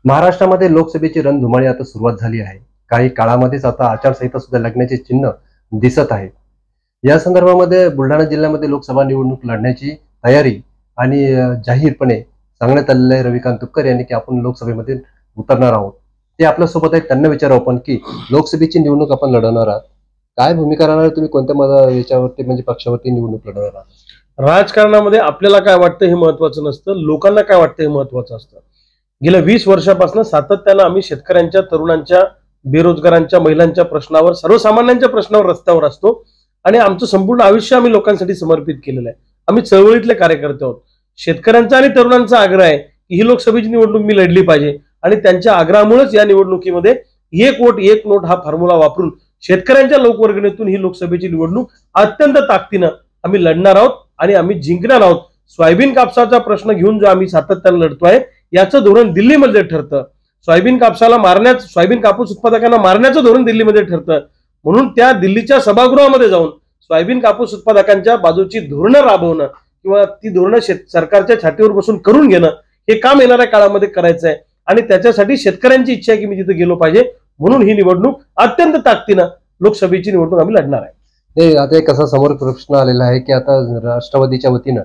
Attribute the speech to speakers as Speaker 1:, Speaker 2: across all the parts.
Speaker 1: महाराष्ट्रामध्ये लोकसभेची रणधुमाळी आता सुरुवात झाली आहे. काही काळामध्येच आता आचारसंहिता सुद्धा लागण्याचे चिन्ह दिसत आहे. या संदर्भामध्ये बुलढाणा जिल्ह्यामध्ये लोकसभा निवडणूक लढण्याची तयारी आणि जाहीरपणे सांगण्यात आलेले आहे रविकांत तुपकर यांनी की आपण लोकसभेमध्ये उतरणार आहोत. ते आपल्यासोबत आहेत, त्यांना विचारू आपण की लोकसभेची निवडणूक आपण लढवणार आहात, काय भूमिका राहणार, तुम्ही कोणत्या याच्यावरती म्हणजे पक्षावरती निवडणूक लढवणार आहात?
Speaker 2: राजकारणामध्ये आपल्याला काय वाटतं हे महत्वाचं नसतं, लोकांना काय वाटतं हे महत्वाचं असतं. गेल्या 20 वर्षापासून सातत्यानं आम्ही शेतकऱ्यांच्या, तरुणांच्या, बेरोजगारांच्या, महिलांच्या प्रश्नावर, सर्वसामान्यांच्या प्रश्नावर रस्त्यावर असतो आणि आमचं संपूर्ण आयुष्य आम्ही लोकांसाठी समर्पित केलेलं आहे. आम्ही चळवळीतले कार्यकर्ते आहोत. शेतकऱ्यांचा आणि तरुणांचा आग्रह आहे की ही लोकसभेची निवडणूक मी लढली पाहिजे आणि त्यांच्या आग्रहामुळेच या निवडणुकीमध्ये एक वोट एक नोट हा फॉर्म्युला वापरून शेतकऱ्यांच्या लोकवर्गणीतून ही लोकसभेची निवडणूक अत्यंत ताकदीनं आम्ही लढणार आहोत आणि आम्ही जिंकणार आहोत. सोयाबीन कापसाचा प्रश्न घेऊन जो आम्ही सातत्यानं लढतोय याचं धोरण दिल्लीमध्ये ठरतं. सोयाबीन कापूस उत्पादकांना मारण्याचं धोरण दिल्लीमध्ये ठरतं. म्हणून त्या दिल्लीच्या सभागृहामध्ये जाऊन सोयाबीन कापूस उत्पादकांच्या बाजूची धोरणं राबवणं किंवा ती धोरणं सरकारच्या छातीवर बसून करून घेणं हे काम येणाऱ्या काळामध्ये करायचं आहे आणि त्याच्यासाठी शेतकऱ्यांची इच्छा आहे की मी तिथे गेलो पाहिजे. म्हणून ही निवडणूक अत्यंत ताकदीनं लोकसभेची निवडणूक आम्ही लढणार आहे.
Speaker 1: आता एक असा समोर प्रश्न आलेला आहे की आता राष्ट्रवादीच्या वतीनं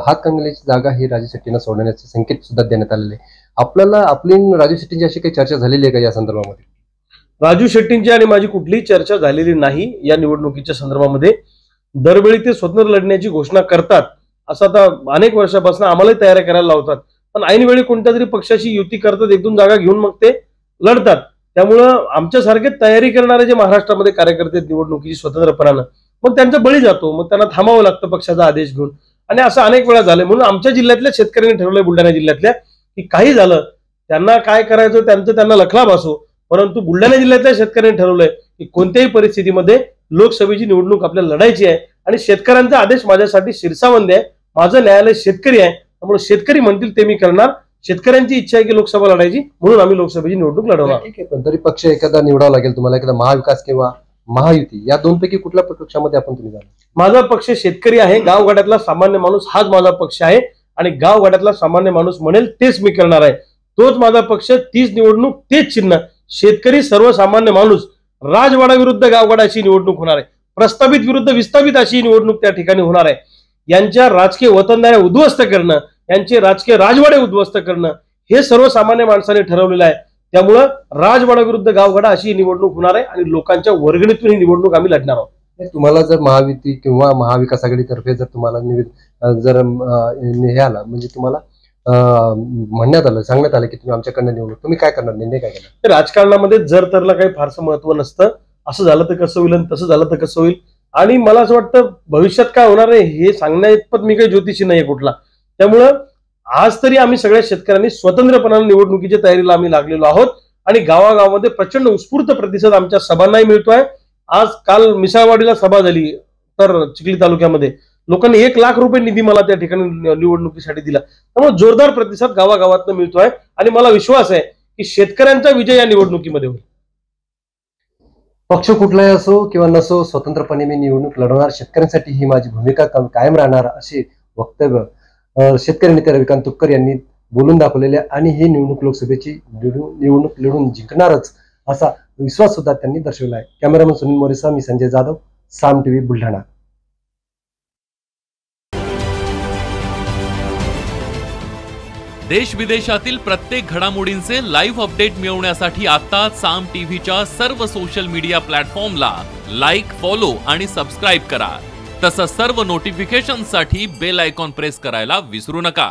Speaker 1: हातकणंगलेची जागा ही राजू शेट्टींना सोडण्याचे संकेत सुद्धा देण्यात आलेले. आपल्याला आपली राजू शेट्टींची अशी काही चर्चा झालेली आहे का या संदर्भामध्ये?
Speaker 2: राजू शेट्टींची आणि माझी कुठलीही चर्चा झालेली नाही या निवडणुकीच्या संदर्भामध्ये. दरवेळी ते स्वतंत्र लढण्याची घोषणा करतात, असं आता अनेक वर्षापासून आम्हालाही तयारी करायला लावतात, पण ऐनवेळी कोणत्या तरी पक्षाशी युती करतात, 1-2 जागा घेऊन मग ते लढतात. त्यामुळं आमच्यासारखे तयारी करणारे जे महाराष्ट्रामध्ये कार्यकर्ते निवडणुकीची स्वतंत्रपणानं, मग त्यांचा बळी जातो, मग त्यांना थांबावं लागतं पक्षाचा आदेश घेऊन आणि असं अनेक वेळा झालं. म्हणून आमच्या जिल्ह्यातल्या शेतकऱ्यांनी ठरवलंय, बुलढाणा जिल्ह्यातल्या, की काही झालं त्यांना काय करायचं त्यांना लखलाभ असो, परंतु बुलढाणा जिल्ह्यातल्या शेतकऱ्यांनी ठरवलंय की कोणत्याही परिस्थितीमध्ये लोकसभेची निवडणूक आपल्याला लढायची आहे आणि शेतकऱ्यांचा आदेश माझ्यासाठी शिरसावंदी आहे. माझं न्यायालय शेतकरी आहे, त्यामुळे शेतकरी म्हणतील ते मी करणार. शेतकऱ्यांची इच्छा आहे की लोकसभा लढायची, म्हणून आम्ही लोकसभेची निवडणूक लढवणार.
Speaker 1: ठीक आहे, पण तरी पक्ष एखादा निवडावा लागेल तुम्हाला, एखादा महाविकास किंवा महायुती, या दोनपैकी कुठल्या पक्षामध्ये आपण तुम्ही जाणार?
Speaker 2: माझा पक्ष शेतकरी आहे, गावगाड्यातला सामान्य माणूस हाच माझा पक्ष आहे आणि गावगाड्यातला सामान्य माणूस म्हणेल तेच मी करणार आहे. तोच माझा पक्ष, तीच निवडणूक, तेच चिन्ह. शेतकरी, सर्वसामान्य माणूस, राजवाडा विरुद्ध गावगाडा अशी निवडणूक होणार आहे. प्रस्तावित विरुद्ध विस्थापित अशी निवडणूक त्या ठिकाणी होणार आहे. यांच्या राजकीय वतनदाऱ्या उद्ध्वस्त करणं, यांचे राजकीय राजवाडे उद्ध्वस्त करणं हे सर्वसामान्य माणसाने ठरवलेलं आहे. त्यामुळं राजवाडा विरुद्ध गावगाडा अशी निवडणूक होणार आहे आणि लोकांच्या वर्गणीतून ही निवडणूक आम्ही लढणार आहोत.
Speaker 1: तुम्हाला जर महायुती किंवा महाविकास आघाडीतर्फे जर तुम्हाला जर हे आला, म्हणजे तुम्हाला म्हणण्यात आलं, सांगण्यात आलं की तुम्ही आमच्याकडनं निवडून, तुम्ही काय करणार, निर्णय काय करणार?
Speaker 2: राजकारणामध्ये जर तरला काही फारसं महत्व नसतं. असं झालं तर कसं होईल आणि तसं झालं तर कसं होईल, आणि मला असं वाटतं भविष्यात काय होणार आहे हे सांगण्याइतपत मी काही ज्योतिषी नाहीये कुठला. त्यामुळं आज तरी आम्ही सगळ्या शेतकऱ्यांनी स्वतंत्रपणाने निवडणुकीच्या तयारीला आम्ही लागलेलो आहोत आणि गावागावामध्ये प्रचंड उत्स्फूर्त प्रतिसाद आमच्या सभांनाही मिळतोय. काल मिसाळवाडीला सभा झाली तर चिखली तालुक्यामध्ये लोकांनी 1 लाख रुपये निधी मला त्या ठिकाणी निवडणुकीसाठी दिला. त्यामुळे जोरदार प्रतिसाद गावागावातनं मिळतोय आणि मला विश्वास आहे की शेतकऱ्यांचा विजय या निवडणुकीमध्ये होईल.
Speaker 1: पक्ष कुठलाही असो किंवा नसो, स्वतंत्रपणे मी निवडणूक लढवणार, शेतकऱ्यांसाठी ही माझी भूमिका कायम राहणार, असे वक्तव्य शेतकरी नेते रविकांत तुपकर यांनी बोलून दाखवलेले आणि ही निवडणूक लोकसभेची निवडणूक लढून जिंकणारच असा विश्वास सुद्धा त्यांनी दर्शवला आहे. कॅमेरामन सुनील मोरेसा, मी संजय जाधव, साम टीव्ही, बुलढाणा.
Speaker 3: देश विदेशातील प्रत्येक घडामोडींचे लाईव्ह अपडेट मिळवण्यासाठी आता साम टीव्हीच्या सर्व सोशल मीडिया प्लॅटफॉर्मला लाईक, फॉलो आणि सबस्क्राईब करा. तसंच सर्व नोटिफिकेशनसाठी बेल आयकॉन प्रेस करायला विसरू नका.